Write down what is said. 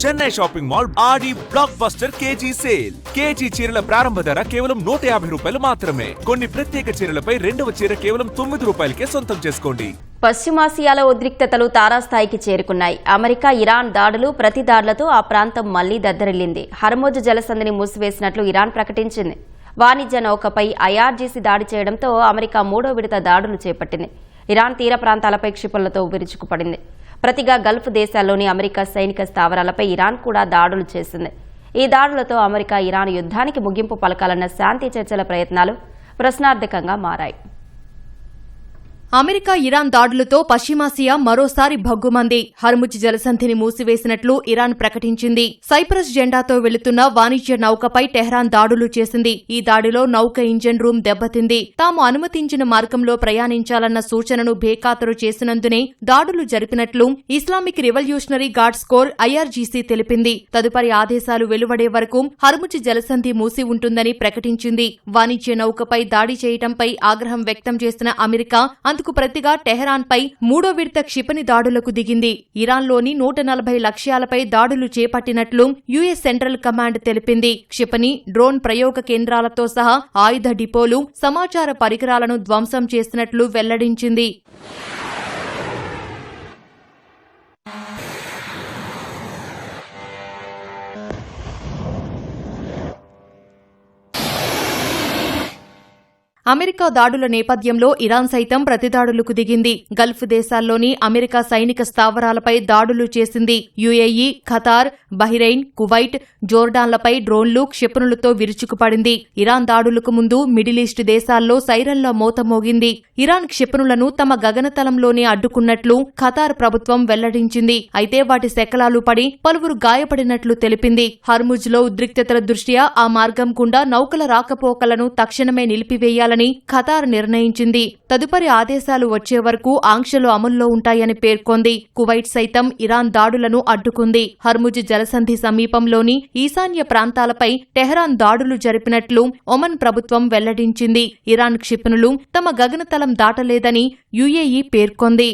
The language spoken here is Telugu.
Chennai shopping mall Aadi blockbuster KG sale. KG చీరల ప్రారంభ ధర కేవలం 150 రూపాయలు మాత్రమే. కొన్ని ప్రత్యేక చీరలపై రెండవ చీర కేవలం 9 రూపాయలకే సొంతం చేసుకోండి. పశ్చిమాసియాలో ఉద్రిక్తతలు తారాస్థాయికి చేరుకున్నాయి. అమెరికా, ఇరాన్ దాడులు, ప్రతి దాడులతో ఆ ప్రాంతం మళ్లీ దద్దరిల్లింది. హర్ముజ్ జలసంధిని మూసివేసినట్లు ఇరాన్ ప్రకటించింది. వాణిజ్య నౌకపై ఐఆర్జీసీ దాడి చేయడంతో అమెరికా మూడో విడత దాడులు చేపట్టింది. ఇరాన్ తీర ప్రాంతాలపై క్షిపణులతో విరుచుకుపడింది. ప్రతిగా గల్ఫ్ దేశాల్లోని అమెరికా సైనిక స్థావరాలపై ఇరాన్ కూడా దాడులు చేసింది. ఈ దాడులతో అమెరికా, ఇరాన్ యుద్ధానికి ముగింపు పలకాలన్న శాంతి చర్చల ప్రయత్నాలు ప్రశ్నార్థకంగా మారాయి. అమెరికా, ఇరాన్ దాడులతో పశ్చిమాసియా మరోసారి భగ్గుమంది. హర్ముజ్ జలసంధిని మూసివేసినట్లు ఇరాన్ ప్రకటించింది. సైప్రస్ జెండాతో వెళుతున్న వాణిజ్య నౌకపై టెహ్రాన్ దాడులు చేసింది. ఈ దాడిలో నౌక ఇంజన్ రూమ్ దెబ్బతింది. తాము అనుమతించిన మార్గంలో ప్రయాణించాలన్న సూచనను బేఖాతరు చేసినందునే దాడులు జరిపినట్లు Islamic Revolutionary Guards Corps IRGC తెలిపింది. తదుపరి ఆదేశాలు వెలువడే వరకు హర్ముజ్ జలసంధి మూసి ఉంటుందని ప్రకటించింది. వాణిజ్య నౌకపై దాడి చేయడంపై ఆగ్రహం వ్యక్తం చేసిన అమెరికా అందుకు ప్రతిగా టెహ్రాన్పై మూడో విడత క్షిపణి దాడులకు దిగింది. ఇరాన్లోని 140 లక్ష్యాలపై దాడులు చేపట్టినట్లు యుఎస్ సెంట్రల్ కమాండ్ తెలిపింది. క్షిపణి, డ్రోన్ ప్రయోగ కేంద్రాలతో సహా ఆయుధ డిపోలు, సమాచార పరికరాలను ధ్వంసం చేసినట్లు వెల్లడించింది. అమెరికా దాడుల నేపథ్యంలో ఇరాన్ సైతం ప్రతిదాడులకు దిగింది. గల్ఫ్ దేశాల్లోని అమెరికా సైనిక స్థావరాలపై దాడులు చేసింది. యుఏఈ, ఖతార్, బహ్రెయిన్, కువైట్, జోర్డాన్లపై డ్రోన్లు, క్షిపణులతో విరుచుకుపడింది. ఇరాన్ దాడులకు ముందు మిడిలీస్ట్ దేశాల్లో సైరన్ల మోత మోగింది. ఇరాన్ క్షిపణులను తమ గగనతలంలోనే అడ్డుకున్నట్లు ఖతార్ ప్రభుత్వం వెల్లడించింది. అయితే వాటి శకలాలు పడి పలువురు గాయపడినట్లు తెలిపింది. హర్ముజ్లో ఉద్రిక్తతల దృష్ట్యా ఆ మార్గం గుండా నౌకల రాకపోకలను తక్షణమే నిలిపివేయాలని ఖతార్ నిర్ణయించింది. తదుపరి ఆదేశాలు వచ్చే వరకు ఆంక్షలు అమల్లో ఉంటాయని పేర్కొంది. కువైట్ సైతం ఇరాన్ దాడులను అడ్డుకుంది. హర్ముజ్ జలసంధి సమీపంలోని ఈశాన్య ప్రాంతాలపై టెహ్రాన్ దాడులు జరిపినట్లు ఒమన్ ప్రభుత్వం వెల్లడించింది. ఇరాన్ క్షిపణులు తమ గగనతలం దాటలేదని యుఏఈ పేర్కొంది.